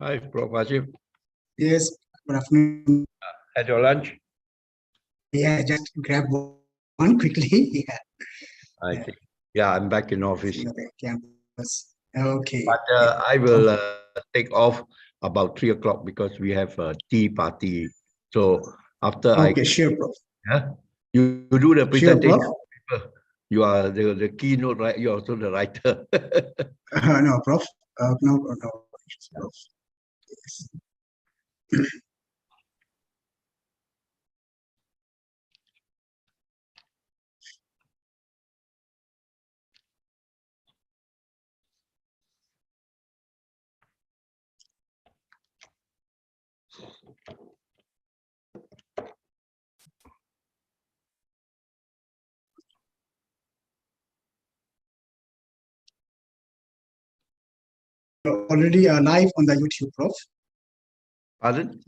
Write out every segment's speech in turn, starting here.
Hi, Prof. Ajib. Yes, good afternoon. Had your lunch? Yeah, just grab one quickly. Yeah, I think. Yeah, I'm back in office. see you at the campus. Okay. But Yeah. I will take off about 3 o'clock because we have a tea party. So after Okay, sure, Prof. yeah, you do the Sure, presentation. Prof. You are the keynote, right? You're also the writer. No, Prof. No, Prof. Yes. Already live on the YouTube, Prof. Pardon?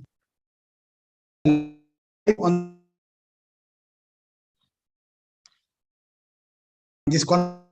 On this call.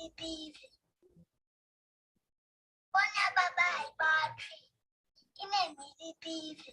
MVP. Bona bye battery. In MVP.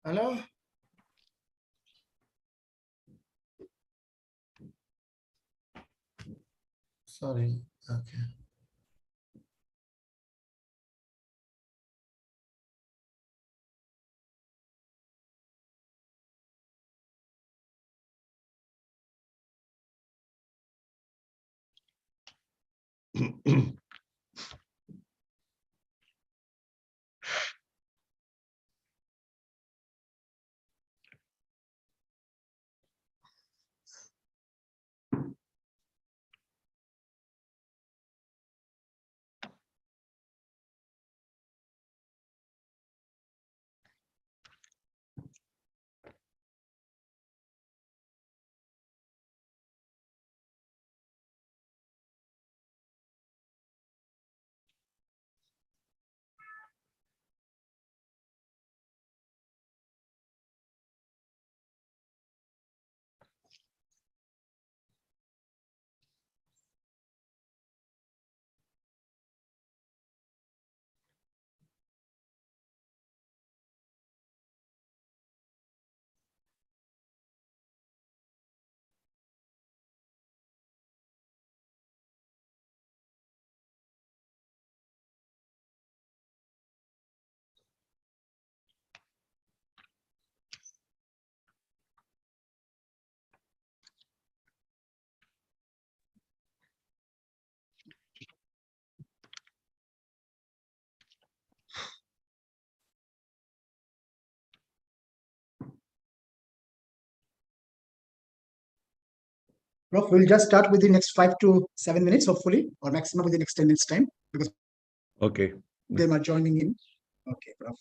Hello? Sorry. Okay. Prof, we'll just start with the next 5 to 7 minutes, hopefully, or maximum within the next 10 minutes time, because Okay. they are joining in. Okay, Prof.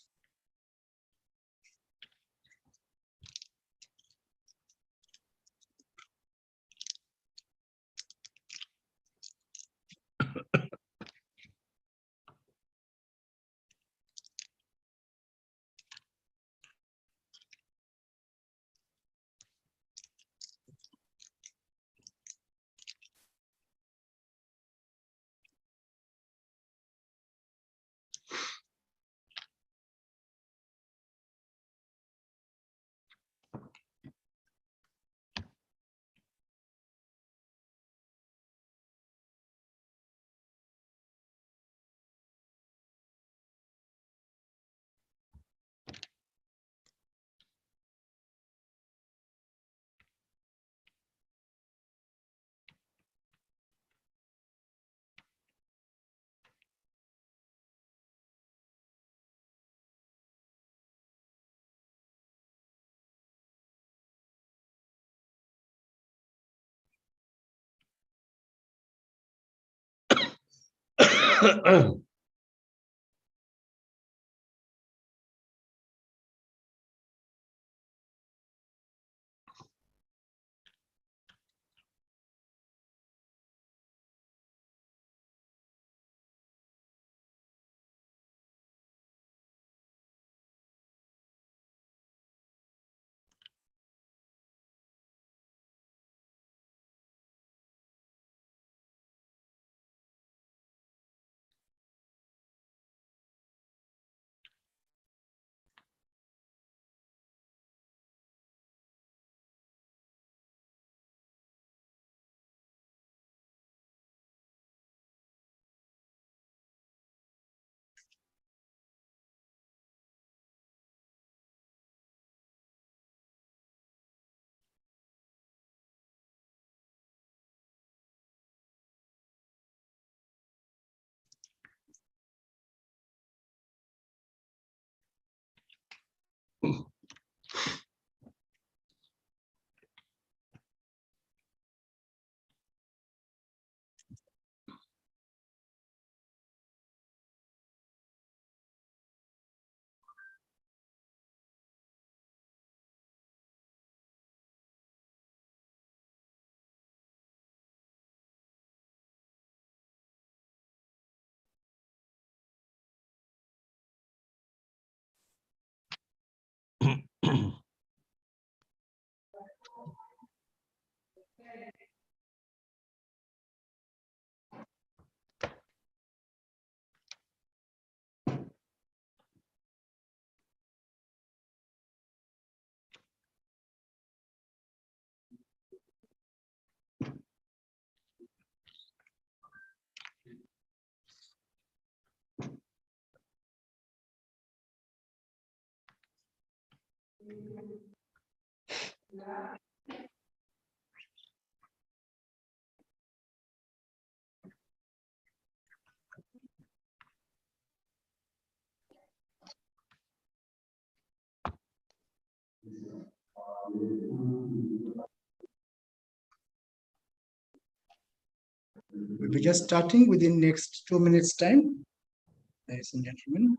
We'll be just starting within next 2 minutes time, ladies and gentlemen.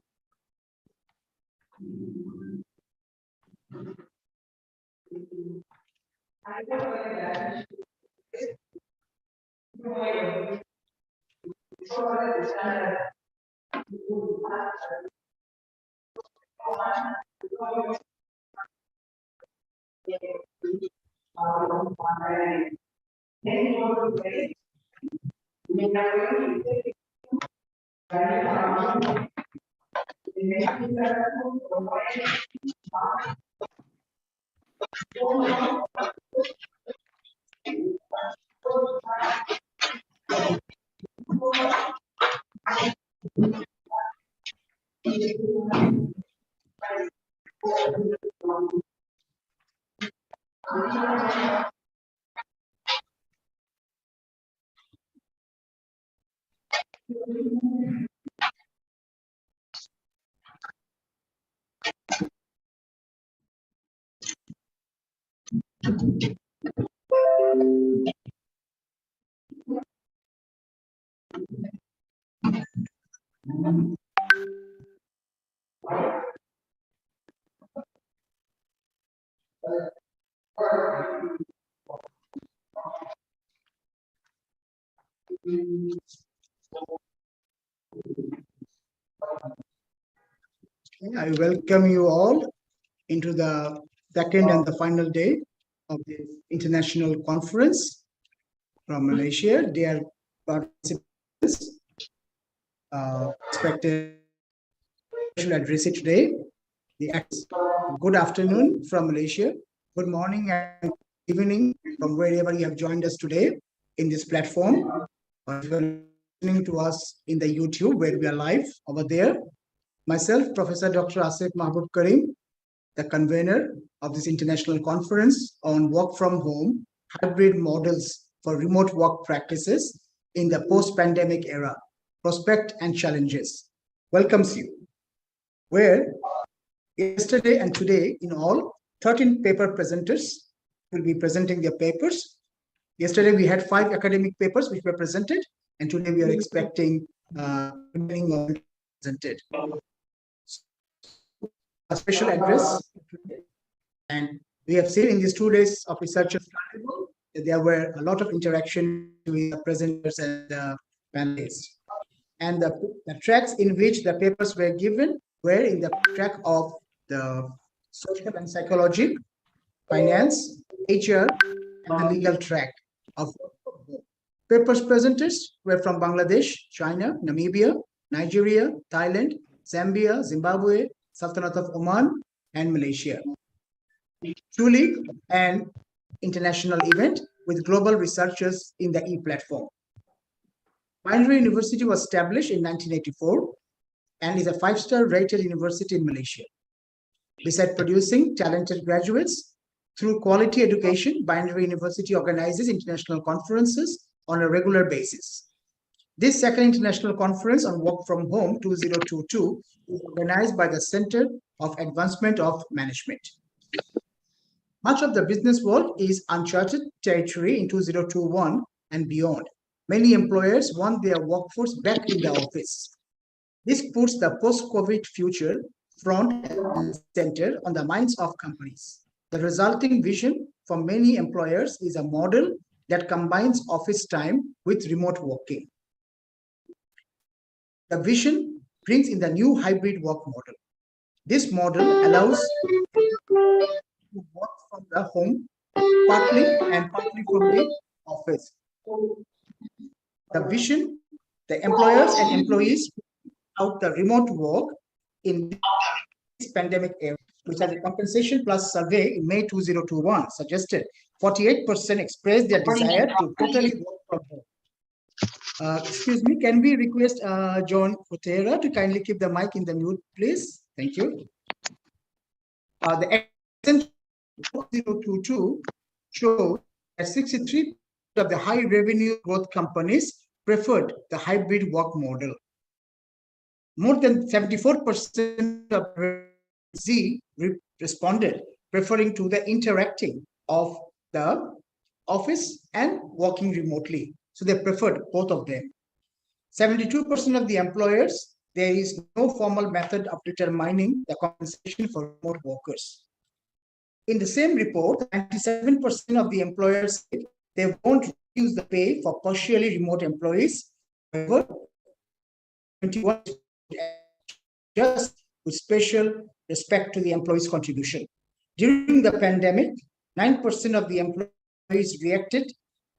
I welcome you all into the second and the final day of the international conference from Malaysia. Dear participants, expected to address it today. Good afternoon from Malaysia. Good morning and evening from wherever you have joined us today in this platform. Or if you're listening to us in the YouTube where we are live over there. Myself, Professor Dr. Asif Mahbub Karim, the convener of this international conference on work from home, hybrid models for remote work practices in the post-pandemic era, prospect and challenges, welcomes you. Where yesterday and today in all, 13 paper presenters will be presenting their papers. Yesterday we had 5 academic papers which were presented, and today we are expecting remaining presented. A special address, and we have seen in these 2 days of researchers that there were a lot of interaction with the presenters and the panelists. And the tracks in which the papers were given were in the track of the social and psychology, finance, HR, and the legal track of papers. Presenters were from Bangladesh, China, Namibia, Nigeria, Thailand, Zambia, Zimbabwe, Sultanate of Oman, and Malaysia. Truly an international event with global researchers in the e-platform. Bindery University was established in 1984 and is a 5-star rated university in Malaysia. Besides producing talented graduates through quality education, Bindery University organizes international conferences on a regular basis. This second international conference on work from home 2022 is organized by the Center of advancement of management. Much of the business world is uncharted territory in 2021 and beyond. Many employers want their workforce back in the office. This puts the post-COVID future front and center on the minds of companies. The resulting vision for many employers is a model that combines office time with remote working. The vision brings in the new hybrid work model. This model allows to work from the home partly and partly from the office. The vision, the employers and employees out the remote work in this pandemic era, which has a compensation plus survey in May 2021 suggested 48% expressed their desire to totally work from home. Excuse me, can we request John Otera to kindly keep the mic in the mute, please? Thank you. The 2022 showed that 63% of the high revenue growth companies preferred the hybrid work model. More than 74% of Z responded, preferring to the interacting of the office and working remotely. So they preferred both of them. 72% of the employers, there is no formal method of determining the compensation for remote workers. In the same report, 97% of the employers said they won't use the pay for partially remote employees. However, 21% just with special respect to the employee's contribution. During the pandemic, 9% of the employees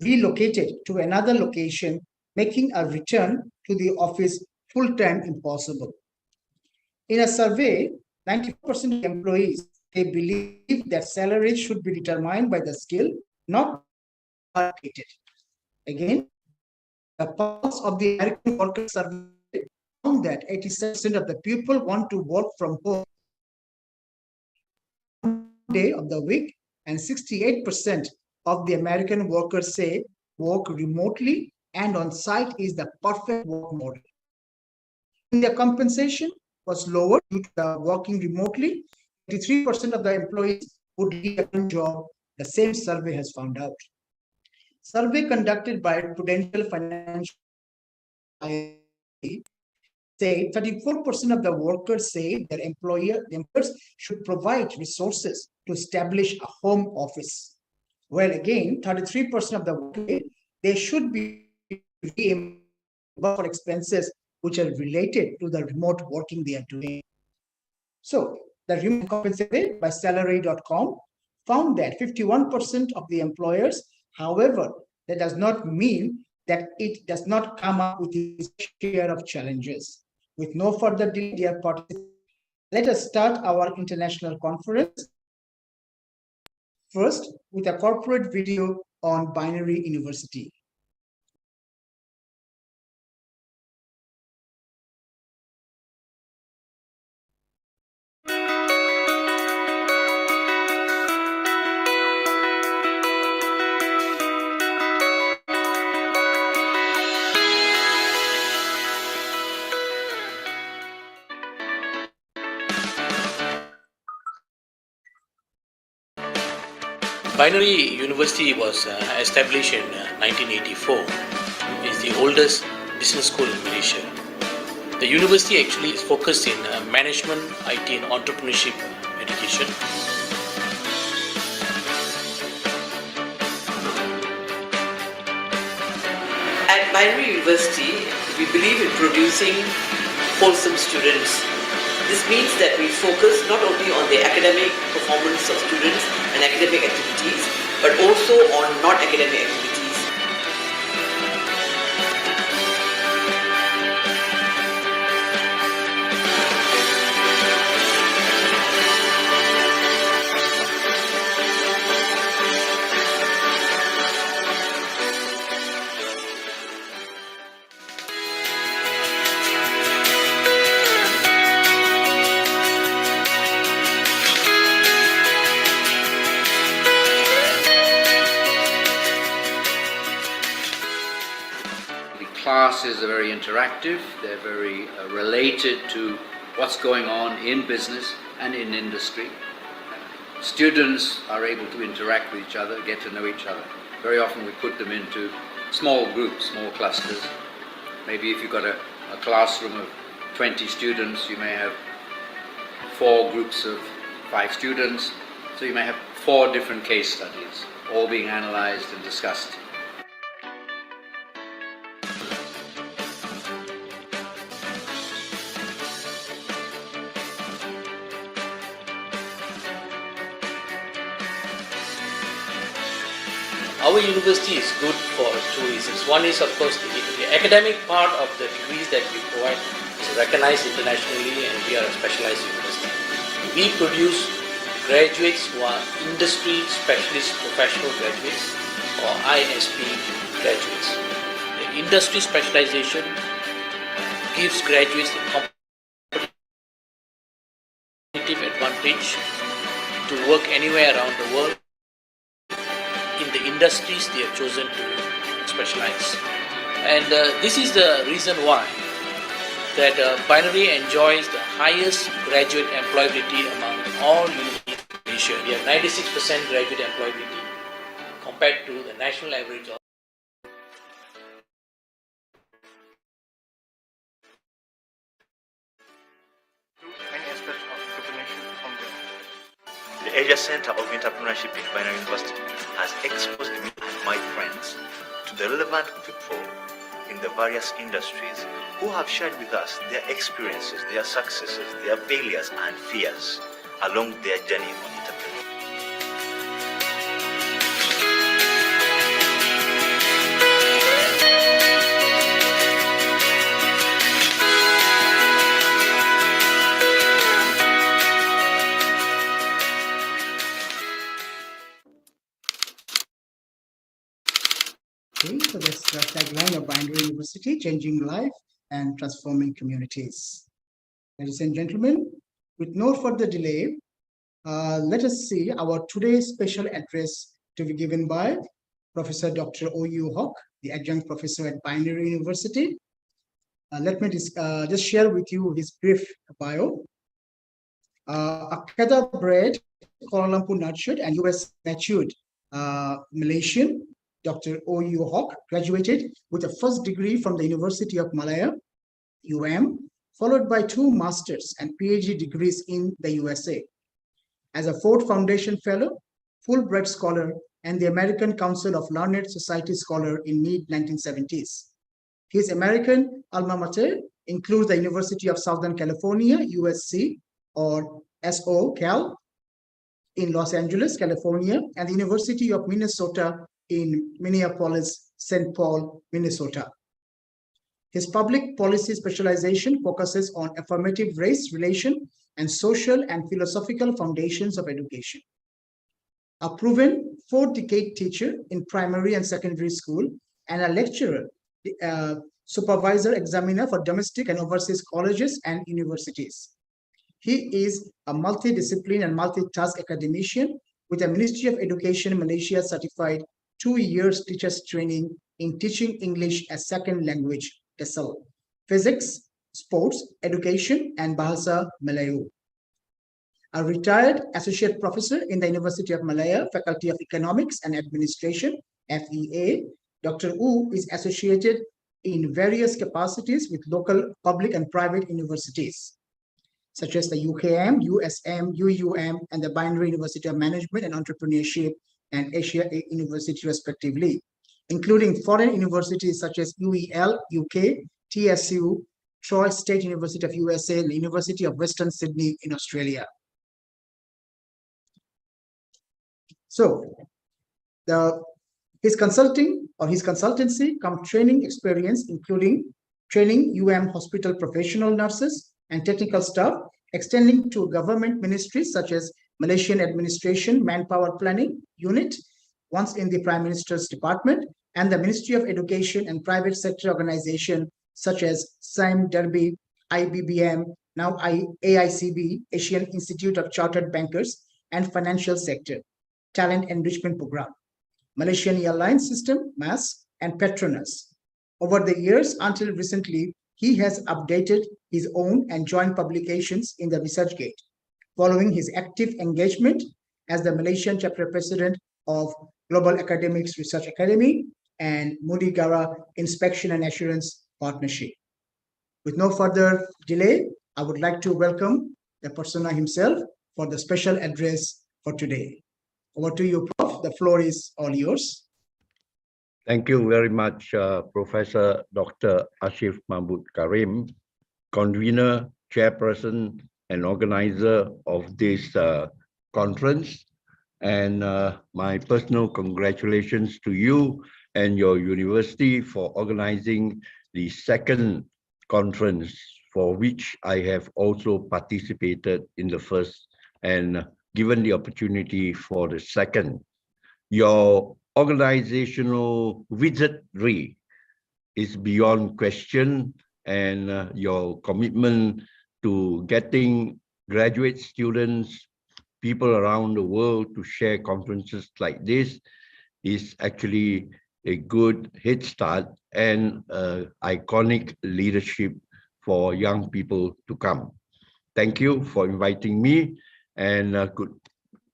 relocated to another location, making a return to the office full-time impossible. In a survey, 90% of employees, they believe that salaries should be determined by the skill, not allocated. Again, the pulse of the American Worker Survey found that 87% of the people want to work from home day of the week, and 68% of the American workers say work remotely and on site is the perfect work model. Their compensation was lower due to the working remotely. 83% of the employees would leave a job, the same survey has found out. Survey conducted by Prudential Financial say 34% of the workers say their employers should provide resources to establish a home office. Well, again, 33% of the workers, they should be reimbursed for expenses which are related to the remote working they are doing. So, the remote compensation by salary.com found that 51% of the employers, however, that does not mean that it does not come up with its share of challenges. With no further delay, dear participants, let us start our international conference. First, with a corporate video on Binary University. Binary University was established in 1984. It's the oldest business school in Malaysia. The university actually is focused in management, IT and entrepreneurship education. At Binary University, we believe in producing wholesome students. This means that we focus not only on the academic performance of students and academic activities, but also on non-academic activities. Classes are very interactive, they're very related to what's going on in business and in industry. Students are able to interact with each other, get to know each other. Very often we put them into small groups, small clusters. Maybe if you've got a classroom of 20 students, you may have 4 groups of 5 students. So you may have 4 different case studies, all being analyzed and discussed. Our university is good for 2 reasons. One is, of course, the academic part of the degrees that we provide is recognized internationally, and we are a specialized university. We produce graduates who are industry specialist professional graduates or ISP graduates. The industry specialization gives graduates a competitive advantage to work anywhere around the world in the industries they have chosen to specialize. And this is the reason why that Binary enjoys the highest graduate employability among all universities in Asia. We have 96% graduate employability compared to the national average of many aspects of entrepreneurship from them. The Asia Center of Entrepreneurship in Binary University has exposed me and my friends to the relevant people in the various industries who have shared with us their experiences, their successes, their failures and fears along their journey on entrepreneurship. Okay, so that's the tagline of Binary University, changing life and transforming communities. Ladies and gentlemen, with no further delay, let us see our today's special address to be given by Professor Dr. O.U. Hawk, the adjunct professor at Binary University. Let me just share with you his brief bio. Akada bred, Kuala Lumpur nurtured, and US matured Malaysian, Dr. O.U. Hawk graduated with a first degree from the University of Malaya, UM, followed by 2 master's and PhD degrees in the USA. As a Ford Foundation Fellow, Fulbright Scholar, and the American Council of Learned Society Scholar in mid-1970s. His American alma mater includes the University of Southern California, USC, or SoCal, in Los Angeles, California, and the University of Minnesota in Minneapolis, St. Paul, Minnesota. His public policy specialization focuses on affirmative race relation and social and philosophical foundations of education. A proven 4-decade teacher in primary and secondary school and a lecturer, supervisor examiner for domestic and overseas colleges and universities. He is a multidiscipline and multitask academician with a Ministry of Education Malaysia certified 2 years teacher's training in teaching English as second language, TESOL, physics, sports, education, and Bahasa Melayu. A retired associate professor in the University of Malaya, Faculty of Economics and Administration, FEA, Dr. Wu is associated in various capacities with local public and private universities, such as the UKM, USM, UUM, and the Binary University of Management and Entrepreneurship and Asia University, respectively, including foreign universities such as UEL, UK, TSU, Troy State University of USA, and the University of Western Sydney in Australia. So, his consultancy come training experience, including training UM hospital professional nurses and technical staff, extending to government ministries such as Malaysian Administration Manpower Planning Unit, once in the Prime Minister's Department, and the Ministry of Education and private sector organization such as SIME Derby, IBBM, now AICB, Asian Institute of Chartered Bankers, and Financial Sector, Talent Enrichment Program, Malaysian Airlines System, MAS, and Petronas. Over the years, until recently, he has updated his own and joint publications in the ResearchGate, following his active engagement as the Malaysian chapter president of Global Academics Research Academy and Moody Gara Inspection and Assurance Partnership. With no further delay, I would like to welcome the persona himself for the special address for today. Over to you, Prof. The floor is all yours. Thank you very much, Professor Dr. Ashif Mahmud Karim, convener, chairperson, and organizer of this conference. And my personal congratulations to you and your university for organizing the second conference, for which I have also participated in the first and given the opportunity for the second. Your organizational wizardry is beyond question, and your commitment to getting graduate students, people around the world to share conferences like this is actually a good head start and iconic leadership for young people to come. Thank you for inviting me, and good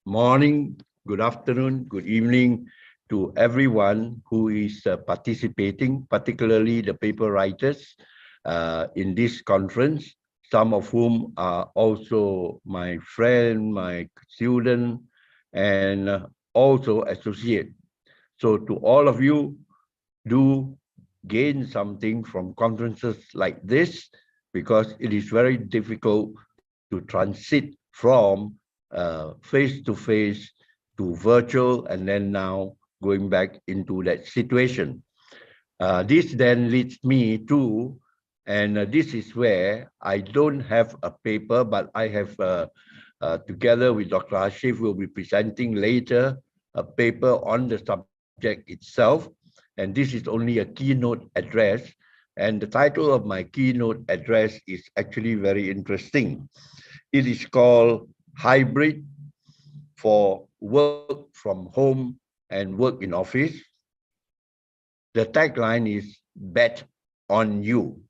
morning, good afternoon, good evening to everyone who is participating, particularly the paper writers in this conference, some of whom are also my friend, my student, and also associate. So to all of you, do gain something from conferences like this, because it is very difficult to transit from face-to-face to virtual, and then now going back into that situation. This then leads me to, and this is where I don't have a paper, but I have, together with Dr. Ashif, will be presenting later a paper on the subject itself. And this is only a keynote address. And the title of my keynote address is actually very interesting. It is called Hybrid for Work from Home and Work in Office. The tagline is Bet on You.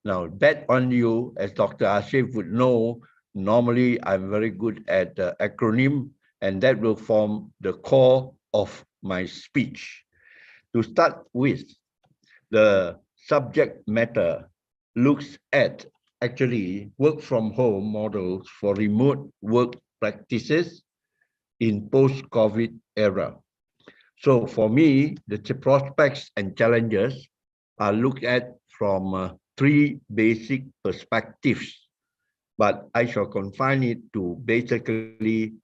Now, Bet on You, as Dr. Ashif would know, normally I'm very good at acronym, and that will form the core of my speech. To start with, the subject matter looks at actually work from home models for remote work practices in post-COVID era. So for me, the prospects and challenges are looked at from three basic perspectives, but I shall confine it to basically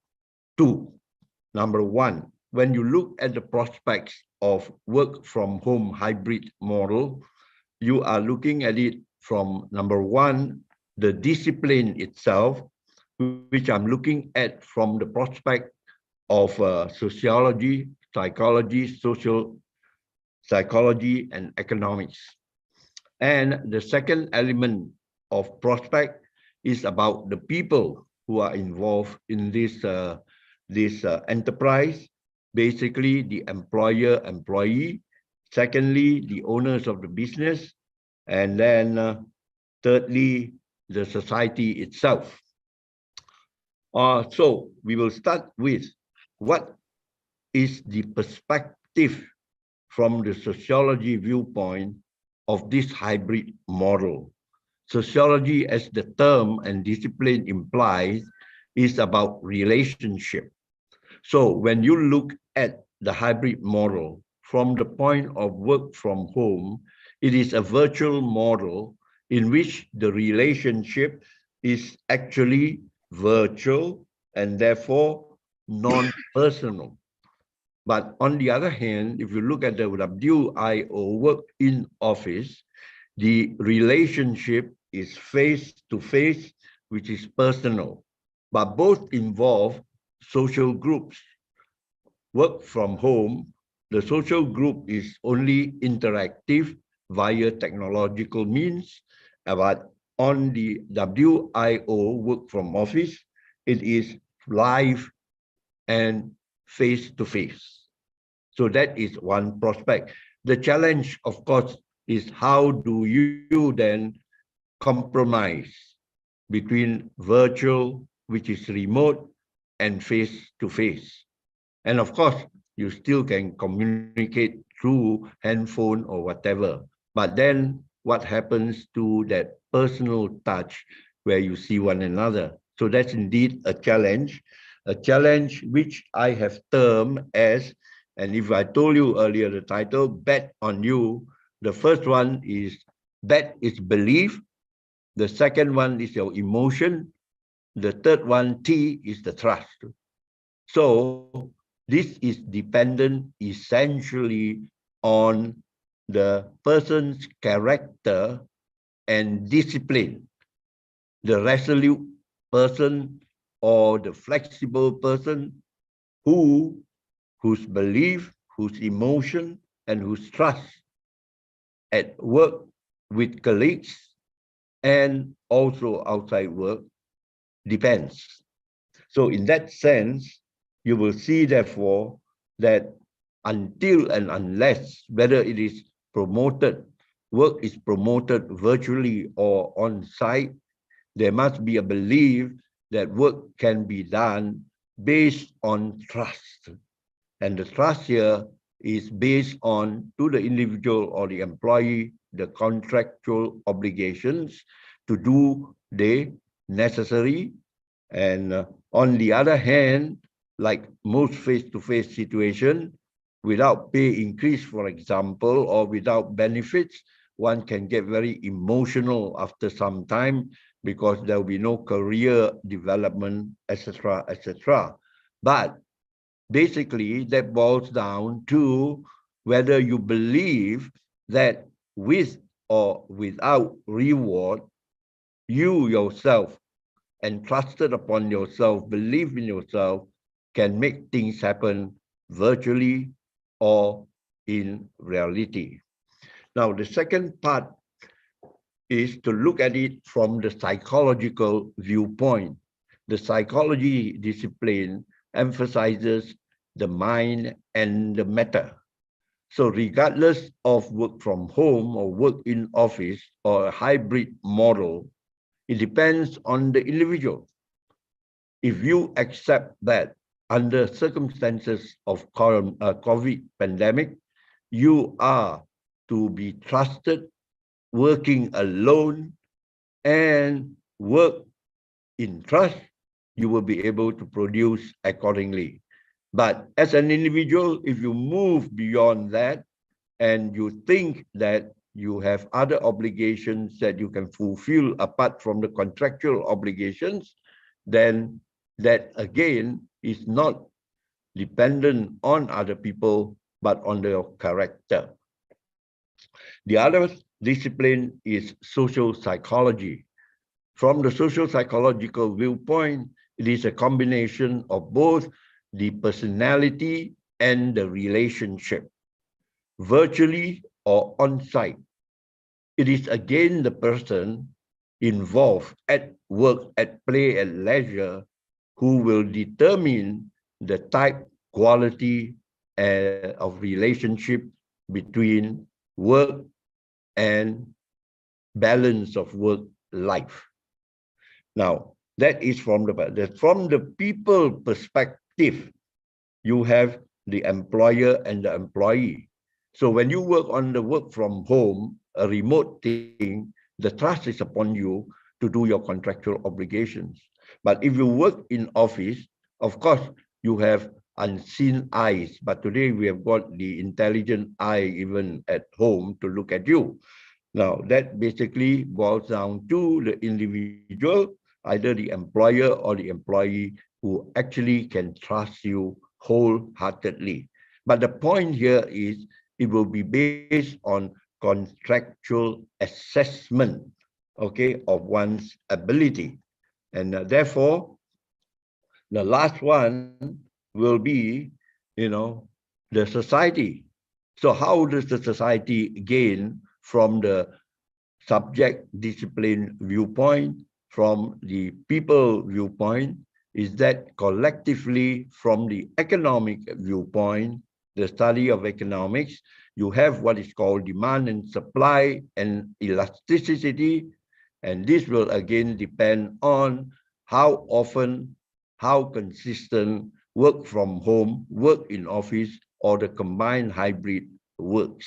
two. Number one, when you look at the prospects of work from home hybrid model, you are looking at it from number one, the discipline itself, which I'm looking at from the prospect of sociology, psychology, social psychology, and economics. And the second element of prospect is about the people who are involved in this enterprise, basically the employer-employee, secondly, the owners of the business, and then thirdly, the society itself. So we will start with what is the perspective from the sociology viewpoint of this hybrid model. Sociology, as the term and discipline implies, is about relationship. So when you look at the hybrid model from the point of work from home, it is a virtual model in which the relationship is actually virtual and therefore non-personal. But on the other hand, if you look at the WIO, work in office, the relationship is face-to-face, which is personal, but both involve social groups. Work from home, the social group is only interactive via technological means, but on the WIO, work from office, it is live and face-to-face. So that is one prospect. The challenge, of course, is how do you then compromise between virtual which is remote and face-to-face. And of course, you still can communicate through handphone or whatever. But then what happens to that personal touch where you see one another? So that's indeed a challenge which I have termed as, and if I told you earlier the title, Bet on You, the first one is bet is belief, the second one is your emotion, the third one, T, is the trust. So this is dependent essentially on the person's character and discipline. The resolute person or the flexible person whose belief, whose emotion, and whose trust at work with colleagues and also outside work depends. So in that sense, you will see therefore that until and unless whether it is promoted, work is promoted virtually or on site, there must be a belief that work can be done based on trust. And the trust here is based on, to the individual or the employee, the contractual obligations to do the necessary. And on the other hand, like most face-to-face situation, without pay increase, for example, or without benefits, one can get very emotional after some time because there will be no career development, etc., etc. But basically, that boils down to whether you believe that with or without reward, you yourself, entrusted upon yourself, believe in yourself, can make things happen virtually or in reality. Now, the second part is to look at it from the psychological viewpoint. The psychology discipline emphasizes the mind and the matter. So regardless of work from home or work in office or a hybrid model, it depends on the individual. If you accept that under circumstances of COVID pandemic, you are to be trusted, working alone, and work in trust, you will be able to produce accordingly. But as an individual, if you move beyond that and you think that you have other obligations that you can fulfill apart from the contractual obligations, then that again is not dependent on other people, but on their character. The other discipline is social psychology. From the social psychological viewpoint, it is a combination of both the personality and the relationship, virtually or on-site. It is again the person involved at work, at play, at leisure, who will determine the type, quality of relationship between work and balance of work life. Now, that is from the people perspective. You have the employer and the employee. So when you work on the work from home, a remote thing, the trust is upon you to do your contractual obligations. But if you work in office, of course, you have unseen eyes. But today we have got the intelligent eye even at home to look at you. Now, that basically boils down to the individual, either the employer or the employee, who actually can trust you wholeheartedly. But the point here is it will be based on contractual assessment, okay, of one's ability. And therefore, the last one will be, the society. So how does the society gain from the subject discipline viewpoint, from the people viewpoint? Is that collectively from the economic viewpoint, the study of economics, you have what is called demand and supply and elasticity. And this will again depend on how often, how consistent work from home, work in office, or the combined hybrid works.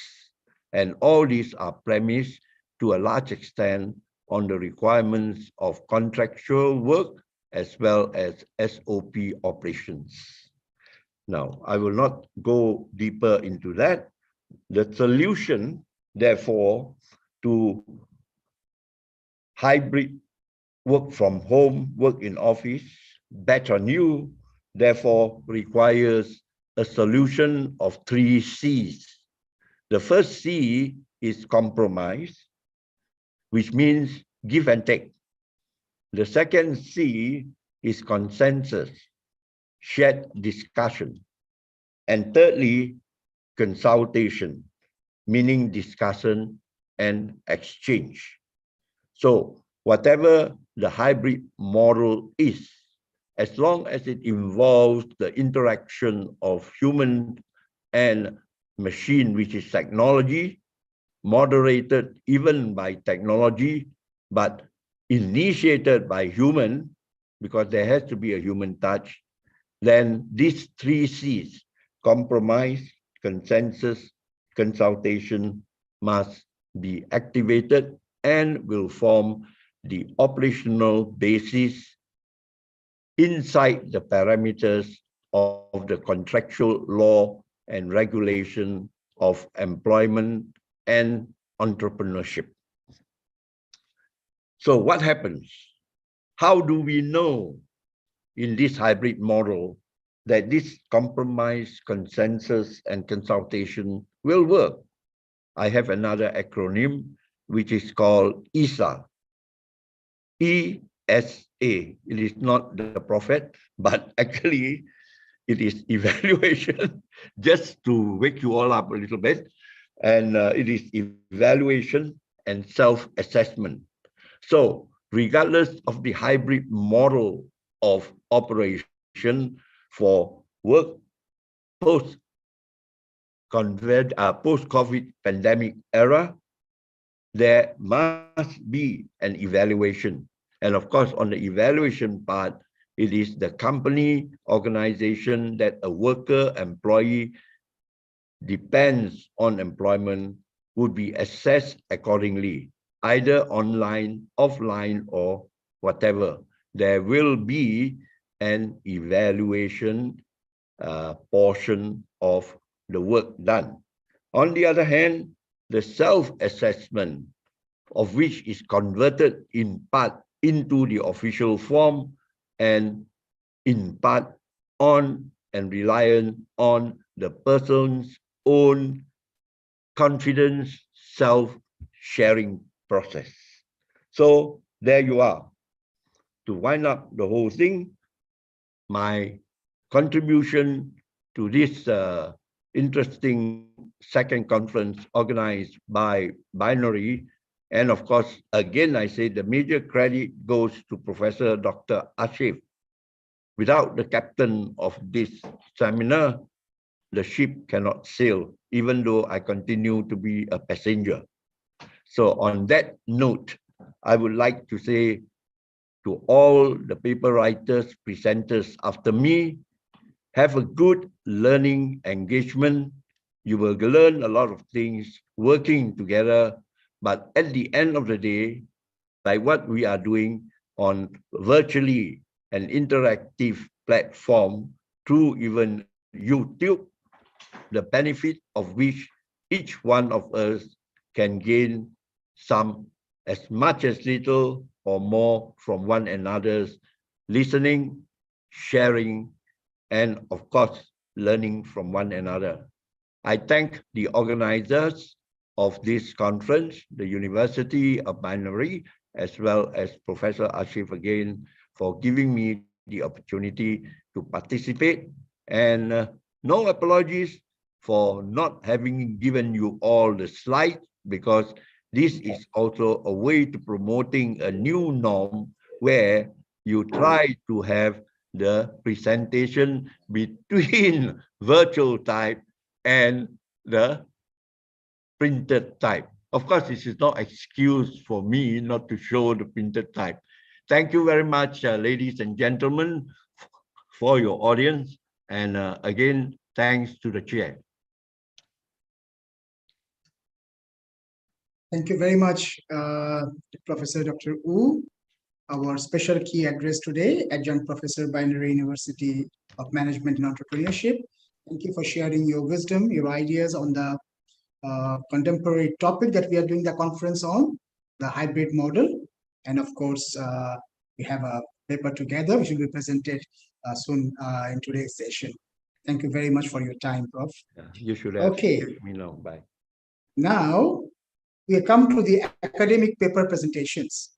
And all these are premised to a large extent on the requirements of contractual work as well as SOP operations. Now, I will not go deeper into that. The solution, therefore, to hybrid work from home, work in office, batch on you, therefore requires a solution of 3 C's. The first C is compromise, which means give and take. The second C is consensus, shared discussion. And thirdly, consultation, meaning discussion and exchange. So whatever the hybrid model is, as long as it involves the interaction of human and machine, which is technology, moderated even by technology, but initiated by human, because there has to be a human touch, then these 3 C's, compromise, consensus, consultation, must be activated and will form the operational basis inside the parameters of the contractual law and regulation of employment and entrepreneurship. So what happens? How do we know in this hybrid model that this compromise, consensus, and consultation will work? I have another acronym, which is called ESA. ESA. It is not the prophet, but actually it is evaluation, just to wake you all up a little bit. And it is evaluation and self-assessment. So regardless of the hybrid model of operation for work post-COVID pandemic era, there must be an evaluation. And of course, on the evaluation part, it is the company, organization that a worker, employee depends on employment would be assessed accordingly, either online, offline, or whatever. There will be an evaluation portion of the work done. On the other hand, the self-assessment, of which is converted in part into the official form and in part on and reliant on the person's own confidence, self-sharing process. So there you are. To wind up the whole thing, my contribution to this interesting second conference organized by Binary, and of course, again, I say the major credit goes to Professor Dr. Ashif. Without the captain of this seminar, the ship cannot sail, even though I continue to be a passenger. So on that note, I would like to say to all the paper writers, presenters after me, have a good learning engagement. You will learn a lot of things working together, but at the end of the day, like what we are doing on virtually an interactive platform through even YouTube, the benefit of which each one of us can gain some, as much as little or more from one another's listening, sharing, and of course, learning from one another. I thank the organizers of this conference, the University of Binary, as well as Professor Ashif again, for giving me the opportunity to participate. And no apologies for not having given you all the slides, because this is also a way to promoting a new norm where you try to have the presentation between virtual type and the printed type. Of course, this is not excuse for me not to show the printed type. thank you very much, ladies and gentlemen, for your audience. And again, thanks to the chair. Thank you very much, Professor Dr. Wu. Our special key address today, Adjunct Professor, Binary University of Management and Entrepreneurship. Thank you for sharing your wisdom, your ideas on the contemporary topic that we are doing the conference on, the hybrid model. And of course, we have a paper together which will be presented soon in today's session. Thank you very much for your time, Prof. You should have Okay. excused me now. Bye. Now, we come to the academic paper presentations.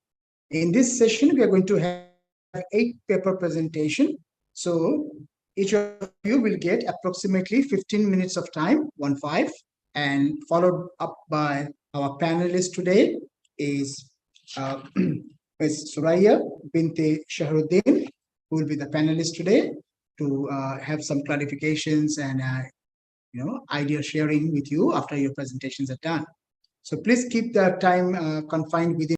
In this session, we are going to have 8 paper presentation. So each of you will get approximately 15 minutes of time, 15, and followed up by our panelists today is Ms. Suraya Binti Shahruddin, who will be the panelist today to have some clarifications and idea sharing with you after your presentations are done. So please keep the time confined within